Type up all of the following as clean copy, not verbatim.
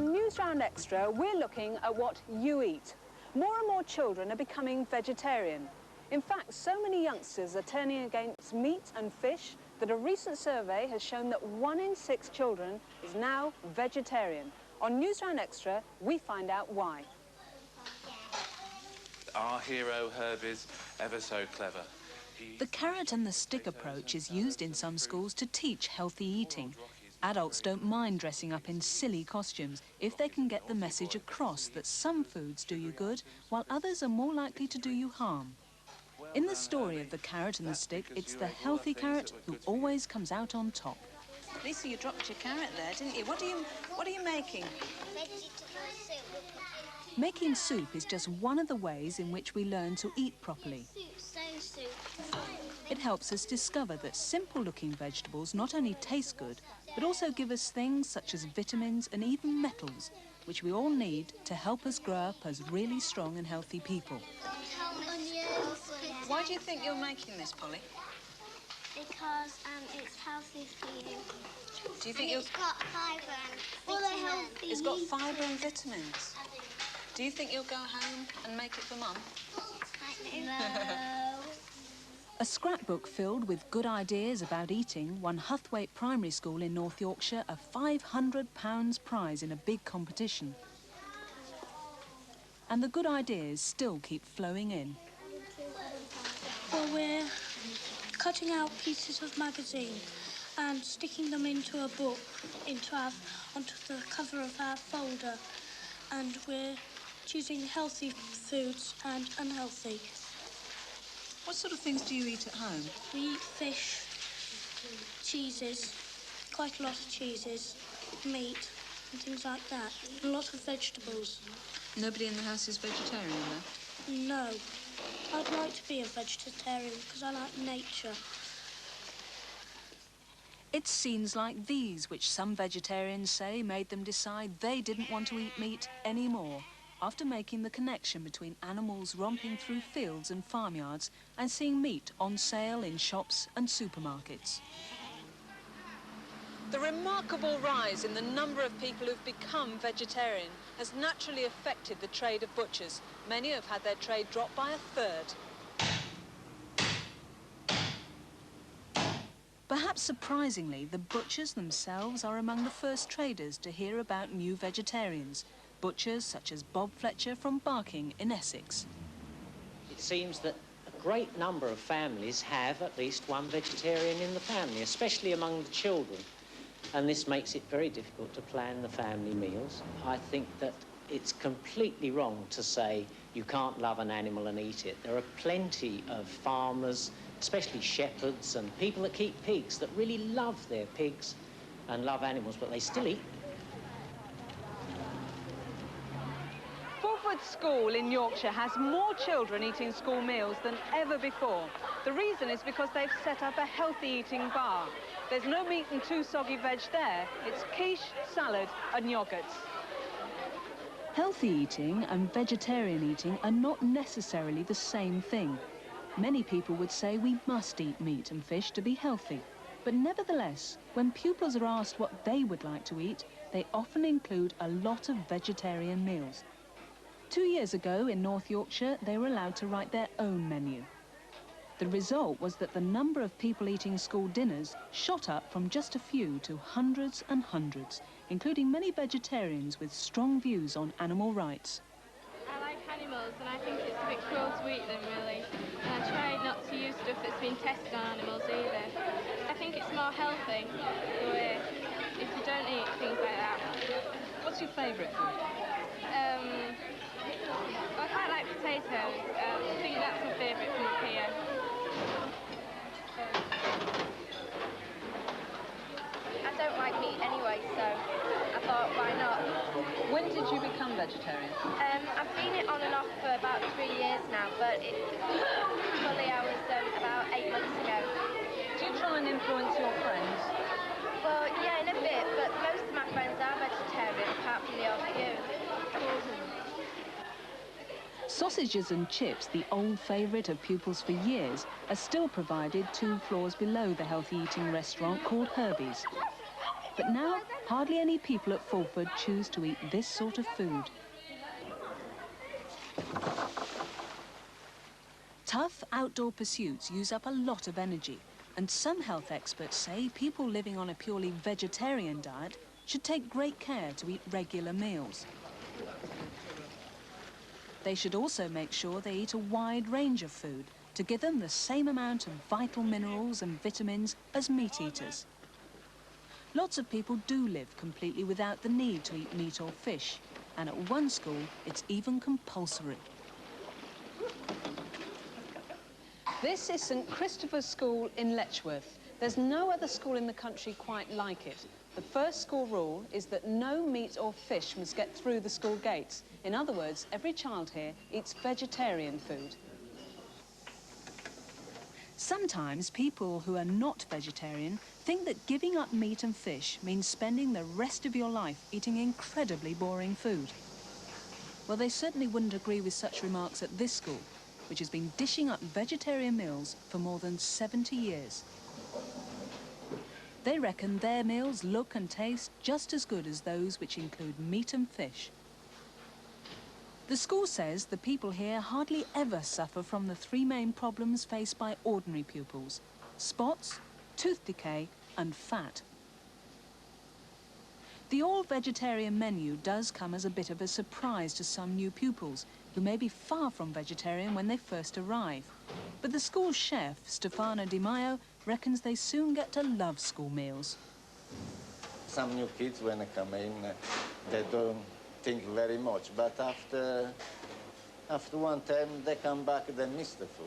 On Newsround Extra, we're looking at what you eat. More and more children are becoming vegetarian. In fact, so many youngsters are turning against meat and fish that a recent survey has shown that 1 in 6 children is now vegetarian. On Newsround Extra, we find out why. Our hero, Herb, is ever so clever. The carrot and the stick approach is used in some schools to teach healthy eating. Adults don't mind dressing up in silly costumes if they can get the message across that some foods do you good, while others are more likely to do you harm. In the story of the carrot and the stick, it's the healthy carrot who always comes out on top. Lisa, you dropped your carrot there, didn't you? What are you making? Vegetable soup. Making soup is just one of the ways in which we learn to eat properly. Soup. It helps us discover that simple-looking vegetables not only taste good, but also give us things such as vitamins and even metals, which we all need to help us grow up as really strong and healthy people. Why do you think you're making this, Polly? Because it's healthy for you. Do you think it's got fibre and vitamins. It's got fibre and vitamins. Do you think you'll go home and make it for Mum? No. A scrapbook filled with good ideas about eating won Huthwaite Primary School in North Yorkshire a £500 prize in a big competition. And the good ideas still keep flowing in. Well, we're cutting out pieces of magazine and sticking them into a book, onto the cover of our folder. And we're choosing healthy foods and unhealthy. What sort of things do you eat at home? We eat fish, cheeses, quite a lot of cheeses, meat and things like that. And a lot of vegetables. Nobody in the house is vegetarian, though? No. I'd like to be a vegetarian because I like nature. It's scenes like these which some vegetarians say made them decide they didn't want to eat meat anymore, after making the connection between animals romping through fields and farmyards and seeing meat on sale in shops and supermarkets. The remarkable rise in the number of people who've become vegetarian has naturally affected the trade of butchers. Many have had their trade dropped by a third. Perhaps surprisingly, the butchers themselves are among the first traders to hear about new vegetarians. Butchers such as Bob Fletcher from Barking in Essex. It seems that a great number of families have at least one vegetarian in the family, especially among the children. And this makes it very difficult to plan the family meals. I think that it's completely wrong to say you can't love an animal and eat it. There are plenty of farmers, especially shepherds and people that keep pigs, that really love their pigs and love animals, but they still eat them. School in Yorkshire has more children eating school meals than ever before. The reason is because they've set up a healthy eating bar. There's no meat and 2 soggy veg there. It's quiche, salad and yoghurts. Healthy eating and vegetarian eating are not necessarily the same thing. Many people would say we must eat meat and fish to be healthy. But nevertheless, when pupils are asked what they would like to eat, they often include a lot of vegetarian meals. 2 years ago in North Yorkshire, they were allowed to write their own menu. The result was that the number of people eating school dinners shot up from just a few to hundreds and hundreds, including many vegetarians with strong views on animal rights. I like animals and I think it's a bit cruel to eat them, really. And I try not to use stuff that's been tested on animals either. I think it's more healthy if you don't eat things like that. What's your favourite food? I quite like potatoes. I think that's my favourite from up here. I don't like meat anyway, so I thought, why not? When did you become vegetarian? I've been it on and off for about 3 years now, but fully I was about 8 months ago. Do you try and influence your friends? Well, yeah, in a bit, but most of my friends are vegetarian, apart from the odd few. Sausages and chips, the old favourite of pupils for years, are still provided 2 floors below the healthy eating restaurant called Herbie's. But now, hardly any people at Fulford choose to eat this sort of food. Tough outdoor pursuits use up a lot of energy, and some health experts say people living on a purely vegetarian diet should take great care to eat regular meals. They should also make sure they eat a wide range of food to give them the same amount of vital minerals and vitamins as meat eaters. Lots of people do live completely without the need to eat meat or fish, and at one school it's even compulsory. This is St Christopher's School in Letchworth. There's no other school in the country quite like it. The first school rule is that no meat or fish must get through the school gates. In other words, every child here eats vegetarian food. Sometimes people who are not vegetarian think that giving up meat and fish means spending the rest of your life eating incredibly boring food. Well, they certainly wouldn't agree with such remarks at this school, which has been dishing up vegetarian meals for more than 70 years. They reckon their meals look and taste just as good as those which include meat and fish. The school says the people here hardly ever suffer from the three main problems faced by ordinary pupils: spots, tooth decay and fat. The all-vegetarian menu does come as a bit of a surprise to some new pupils who may be far from vegetarian when they first arrive. But the school chef, Stefano Di Maio, reckons they soon get to love school meals. Some new kids, when they come in, they don't think very much, but after one time they come back, they miss the food.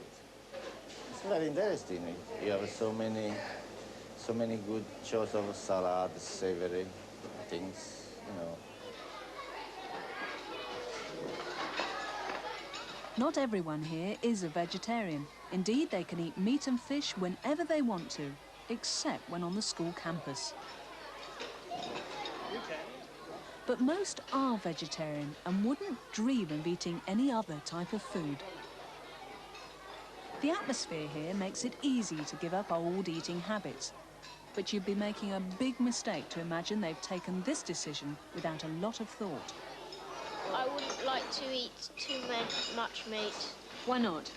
It's very interesting. You have so many good choice of salad, savory things, you know. Not everyone here is a vegetarian. Indeed, they can eat meat and fish whenever they want to, except when on the school campus. But most are vegetarian and wouldn't dream of eating any other type of food. The atmosphere here makes it easy to give up old eating habits, but you'd be making a big mistake to imagine they've taken this decision without a lot of thought. I wouldn't like to eat too much meat. Why not?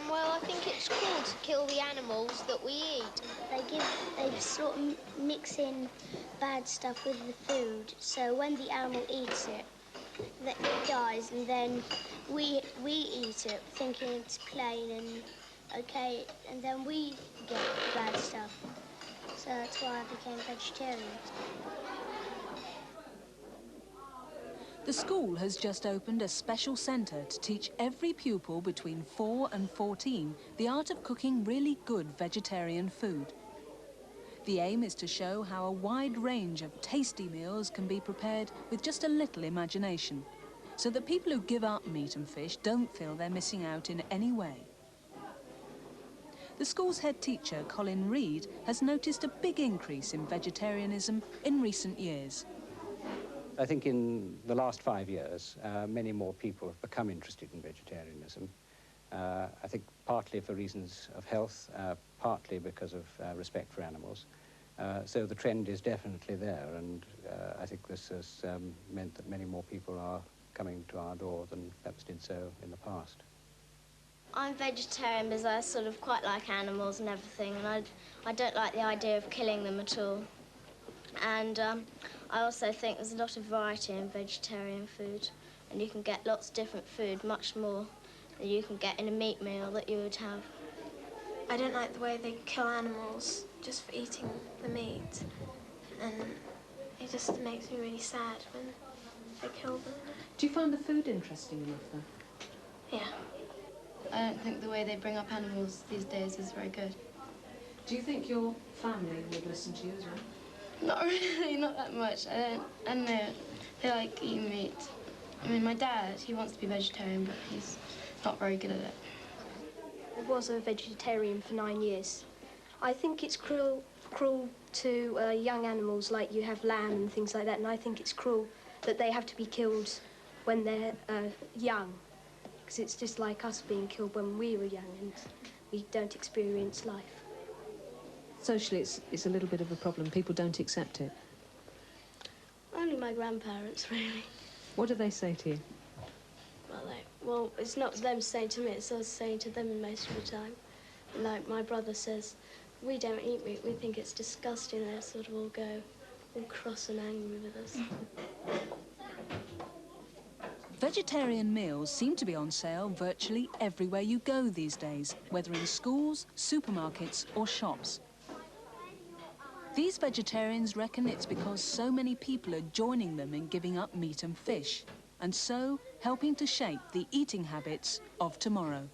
Well, I think it's cool to kill the animals that we eat. They sort of mix in bad stuff with the food, so when the animal eats it, it dies, and then we eat it thinking it's plain and okay, and then we get the bad stuff. So that's why I became vegetarian. The school has just opened a special centre to teach every pupil between 4 and 14 the art of cooking really good vegetarian food. The aim is to show how a wide range of tasty meals can be prepared with just a little imagination, so that people who give up meat and fish don't feel they're missing out in any way. The school's head teacher, Colin Reid, has noticed a big increase in vegetarianism in recent years. I think in the last 5 years, many more people have become interested in vegetarianism. I think partly for reasons of health, partly because of respect for animals. So the trend is definitely there, and I think this has meant that many more people are coming to our door than perhaps did so in the past. I'm vegetarian because I sort of quite like animals and everything, and I don't like the idea of killing them at all. And I also think there's a lot of variety in vegetarian food, and you can get lots of different food, much more than you can get in a meat meal that you would have. I don't like the way they kill animals just for eating the meat, and it just makes me really sad when they kill them. Do you find the food interesting enough, though? Yeah. I don't think the way they bring up animals these days is very good. Do you think your family would listen to you as well? Not really, not that much. I don't know. They like eating meat. I mean, my dad, he wants to be vegetarian, but he's not very good at it. I was a vegetarian for 9 years. I think it's cruel to young animals, like you have lamb and things like that, and I think it's cruel that they have to be killed when they're young, because it's just like us being killed when we were young and we don't experience life. Socially, it's a little bit of a problem. People don't accept it. Only my grandparents, really. What do they say to you? Well, it's not them saying to me, it's us saying to them most of the time. Like, my brother says, we don't eat meat, we think it's disgusting. They sort of all go all cross and angry with us. Vegetarian meals seem to be on sale virtually everywhere you go these days, whether in schools, supermarkets or shops. These vegetarians reckon it's because so many people are joining them in giving up meat and fish, and so helping to shape the eating habits of tomorrow.